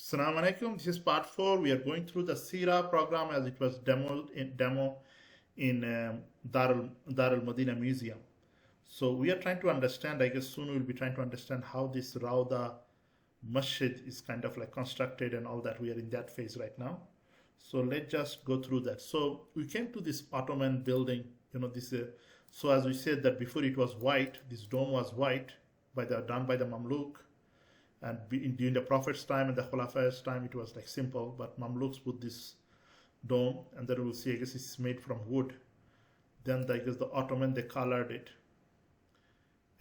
Assalamu alaikum. This is part 4. We are going through the Sira program as it was demo in Dar al Madinah Museum. So we are trying to understand, I guess soon we'll be trying to understand how this Rawda Masjid is kind of like constructed and all that. We are in that phase right now. So let's just go through that. So we came to this Ottoman building, so as we said that before it was white, this dome was white done by the Mamluk, and during the Prophet's time and the Khulafa's time it was like simple, but Mamluks put this dome, and then we'll see, I guess it's made from wood. Then I guess the Ottoman, they colored it,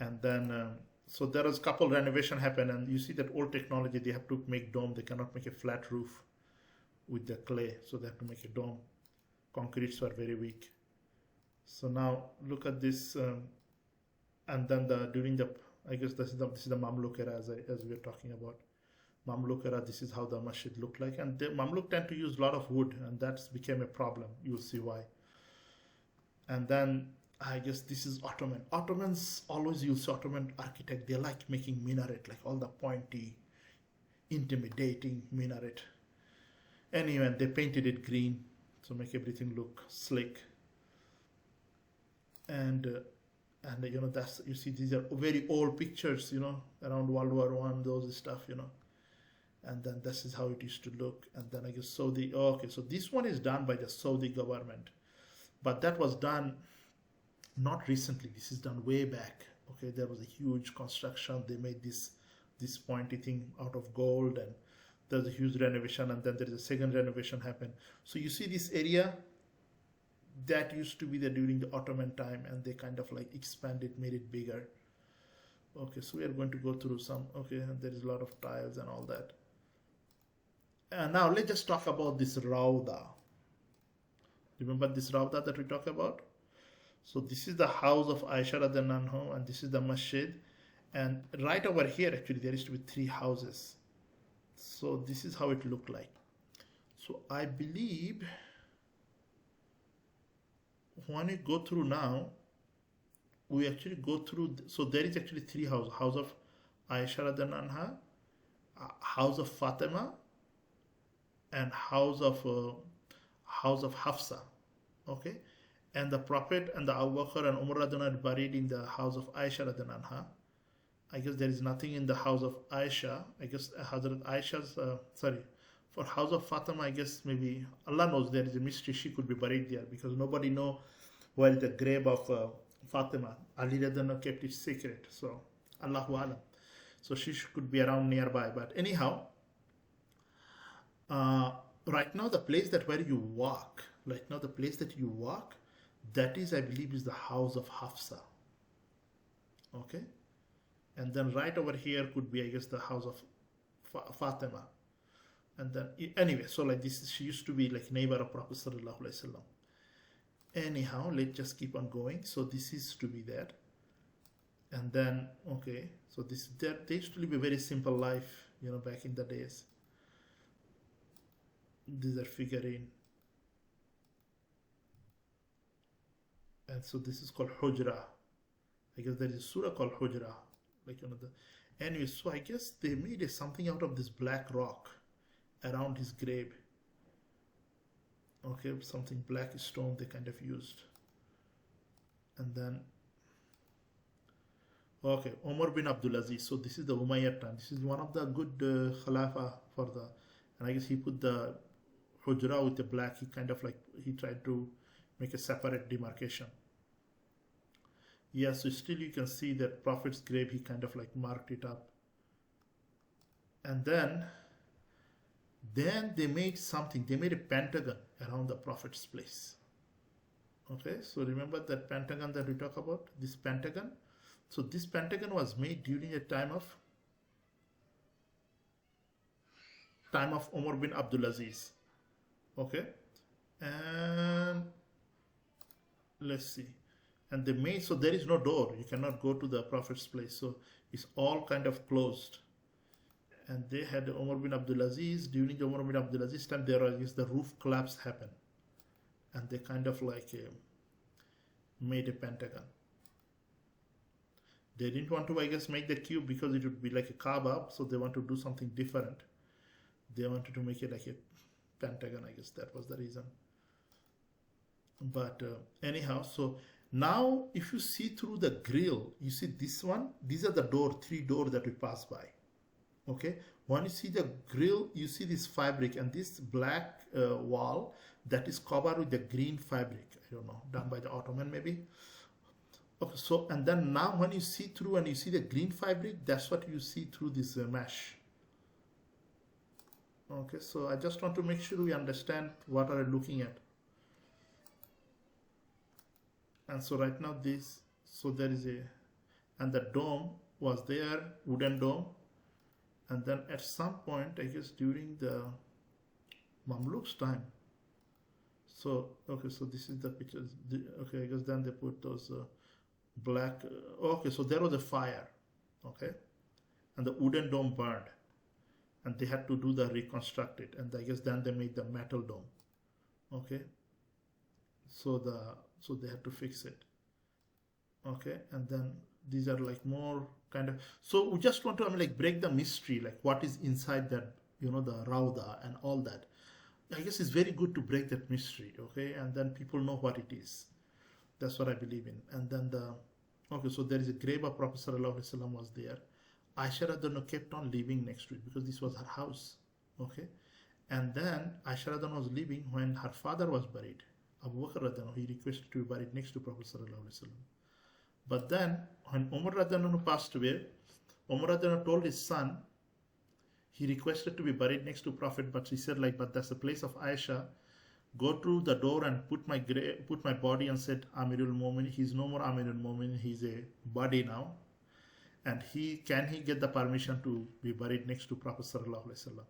and then so there was a couple renovation happened, and you see that old technology, they have to make dome, they cannot make a flat roof with the clay, so they have to make a dome. Concretes were very weak. So now look at this, and then during the, I guess this is the Mamluk era, as we were talking about. Mamluk era, this is how the masjid looked like. And the Mamluk tend to use a lot of wood, and that's became a problem. You'll see why. And then I guess this is Ottoman. Ottomans always use Ottoman architect. They like making minaret, like all the pointy, intimidating minaret. Anyway, they painted it green to make everything look slick. And that's, you see, these are very old pictures, around World War One, those stuff, and then this is how it used to look. And then I guess Saudi, okay, so this one is done by the Saudi government, but that was done not recently. This is done way back. Okay, there was a huge construction. They made this pointy thing out of gold, and there's a huge renovation, and then there is a second renovation happen. So you see this area that used to be there during the Ottoman time, and they kind of like expanded, made it bigger. Okay, so we are going to go through some, okay, and there is a lot of tiles and all that. And now let's just talk about this Rawda. Remember this Rawda that we talked about? So this is the house of Aisha radiallahu anha, and this is the masjid. And right over here, actually, there used to be 3 houses. So this is how it looked like. So I believe when we go through now, we actually go through, so there is actually 3 houses: house of Aisha radiallahu anha, house of Fatima, and house of Hafsa. Okay, and the Prophet and the Abu Bakr and Umar radiallahu anha are buried in the house of Aisha radiallahu anha. I guess there is nothing in the house of Aisha. I guess Hazrat Aisha's for house of Fatima, I guess maybe Allah knows, there is a mystery. She could be buried there because nobody know where is the grave of Fatima. Ali radiallahu kept it secret. So Allahu Alam. So she could be around nearby. But anyhow, right now the place where you walk, that is, I believe, is the house of Hafsa. Okay, and then right over here could be, I guess, the house of Fatima. And then anyway, so like this, she used to be like neighbor of Prophet sallallahu alaihi wasallam. Anyhow, let's just keep on going. So this is to be there, and then okay, so this there, they used to live a very simple life, back in the days. These are figurine, and so this is called Hujra. I guess there is a surah called Hujra, like anyway. So I guess they made something out of this black rock around his grave. Okay, something black stone they kind of used. And then okay, Umar bin Abdul Aziz. So this is the Umayyad time. This is one of the good Khalifa for the, and I guess he put the Hujra with the black. He kind of like, he tried to make a separate demarcation. Yeah, so still you can see that Prophet's grave, he kind of like marked it up. And then they made something. They made a pentagon around the Prophet's place. Okay, so remember that pentagon that we talk about, this pentagon. So this pentagon was made during a time of Umar bin Abdul Aziz. Okay, and let's see. And they made, so there is no door. You cannot go to the Prophet's place. So it's all kind of closed. And they had Umar bin Abdul Aziz. During the Umar bin Abdul Aziz time, there was the roof collapse happened, and they kind of like made a pentagon. They didn't want to, I guess, make the cube because it would be like a Kaaba, so they want to do something different. They wanted to make it like a pentagon, I guess that was the reason. But anyhow, so now if you see through the grill, you see this one, these are the three doors that we pass by. Okay, when you see the grill, you see this fabric and this black wall that is covered with the green fabric. I don't know, done by the Ottoman maybe. Okay, so and then now when you see through and you see the green fabric, that's what you see through this mesh. Okay, so I just want to make sure we understand what are we looking at. And so right now this, so there is a, and the dome was there, wooden dome. And then at some point, I guess during the Mamluks time. So, okay, so this is the pictures. Okay, I guess then they put those black, okay, so there was a fire, okay? And the wooden dome burned. And they had to do the reconstruct it. And I guess then they made the metal dome, okay? So they had to fix it, okay? And then these are like more kind of, so we just want to like break the mystery, like what is inside that, you know, the Rawda and all that. I guess it's very good to break that mystery, okay? And then people know what it is. That's what I believe in. And then okay, so there is a grave of Prophet Sallallahu Alaihi Wasallam was there. Aisha Radhanu kept on living next to it because this was her house, okay? And then Aisha Radhanu was living when her father was buried. Abu Bakr Radhanu, he requested to be buried next to Prophet Sallallahu Alaihi Wasallam. But then when Umar Radhanu passed away, Umar Radhanu told his son, he requested to be buried next to Prophet, but he said like, but that's the place of Aisha. Go through the door and put my body, and said Amirul Mu'minin. He's no more Amirul Mu'minin. He's a body now. And can he get the permission to be buried next to Prophet Sallallahu Alaihi Wasallam?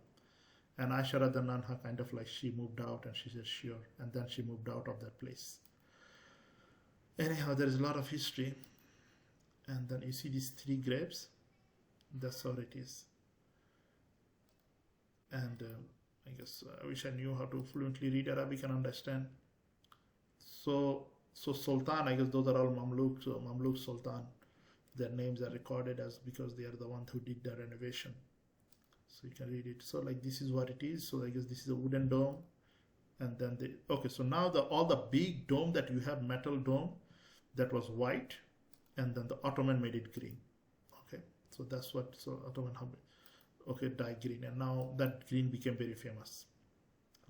And Aisha Radhanu anha kind of like, she moved out and she said sure. And then she moved out of that place. Anyhow, there is a lot of history. And then you see these three graves. That's how it is. And I guess I wish I knew how to fluently read Arabic and understand. So Sultan, I guess those are all Mamluks. So Mamluk Sultan, their names are recorded as because they are the ones who did the renovation. So you can read it. So like this is what it is. So I guess this is a wooden dome. And then okay, so now all the big dome that you have, metal dome, that was white, and then the Ottoman made it green. Okay, so that's what, so Ottoman, okay, dye green, and now that green became very famous.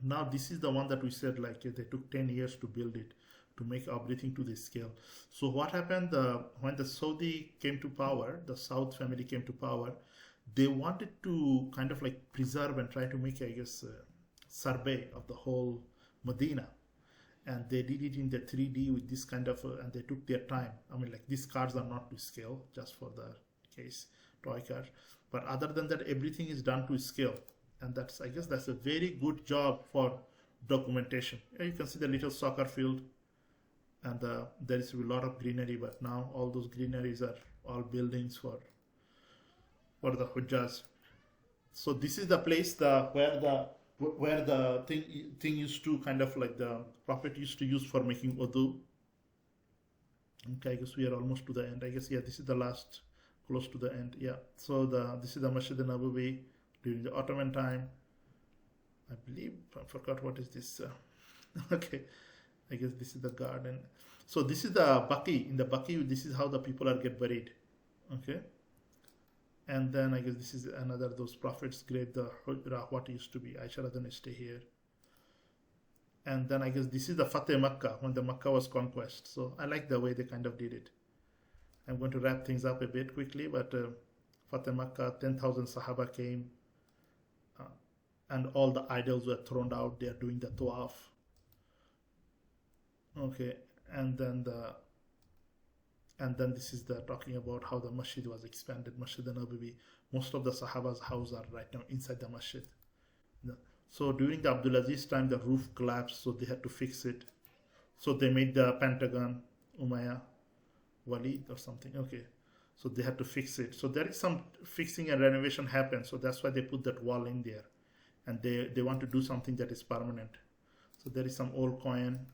Now this is the one that we said like they took 10 years to build it, to make everything to this scale. So what happened when the Saudi came to power, the Saud family came to power, they wanted to kind of like preserve and try to make, I guess, survey of the whole Medina. And they did it in the 3D with this kind of, and they took their time. I mean, like these cars are not to scale, just for the case, toy cars. But other than that, everything is done to scale. And that's, I guess that's a very good job for documentation. You can see the little soccer field, and there is a lot of greenery, but now all those greeneries are all buildings for the Hujjaz. So this is the place where the thing used to kind of like the Prophet used to use for making wudu. Okay, I guess we are almost to the end. I guess, yeah, this is the last, close to the end. Yeah, so this is the Masjid Nabawi during the Ottoman time. I believe, I forgot what is this. Okay, I guess this is the garden. So this is the Baqi. In the Baqi, this is how the people get buried. Okay. And then I guess this is another, those prophets' grave, the what used to be. Aisha Radhanu stay here. And then I guess this is the Fateh Makkah, when the Makkah was conquest. So I like the way they kind of did it. I'm going to wrap things up a bit quickly, but Fateh Makkah, 10,000 Sahaba came, and all the idols were thrown out. They are doing the tawaf. Okay, and then this is talking about how the masjid was expanded, Masjid Nabawi. Most of the Sahaba's houses are right now inside the masjid. So during the Abdulaziz time, the roof collapsed, so they had to fix it. So they made the Pentagon, Umayyah, Walid or something. Okay, so they had to fix it. So there is some fixing and renovation happened. So that's why they put that wall in there, and they want to do something that is permanent. So there is some old coin.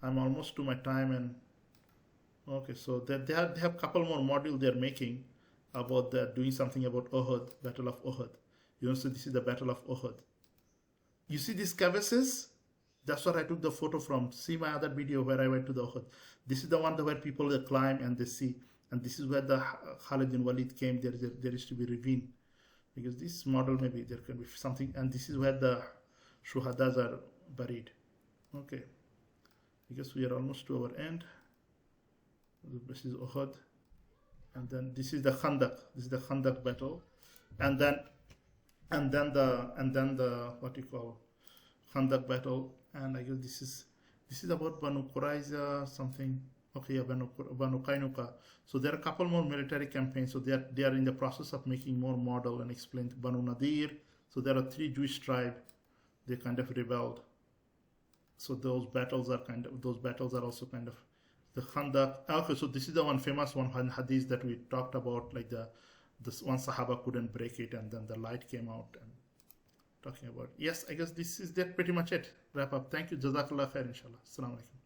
I'm almost to my time, and okay, so they have a couple more modules they're making about that, doing something about Uhud, Battle of Uhud. You know, so this is the Battle of Uhud. You see these crevices? That's what I took the photo from. See my other video where I went to the Uhud. This is the one where people they climb and they see. And this is where the Khalid bin Walid came. There is to be ravine. Because this model, maybe there can be something. And this is where the Shuhadas are buried. Okay. Because we are almost to our end. This is Uhud. And then this is the Khandaq. This is the Khandaq battle. And then the what you call Khandaq battle. And I guess this is about Banu Qurayza something. Okay, yeah, Banu Qainuqa. So there are a couple more military campaigns. So they are in the process of making more model and explain to Banu Nadir. So there are 3 Jewish tribes. They kind of rebelled. So those battles are also kind of the Khandaq. Okay, so this is the one famous one hadith that we talked about, like this one Sahaba couldn't break it, and then the light came out and talking about. Yes, I guess this is that pretty much it. Wrap up. Thank you. Jazakallah khair, inshallah. Assalamu alaikum.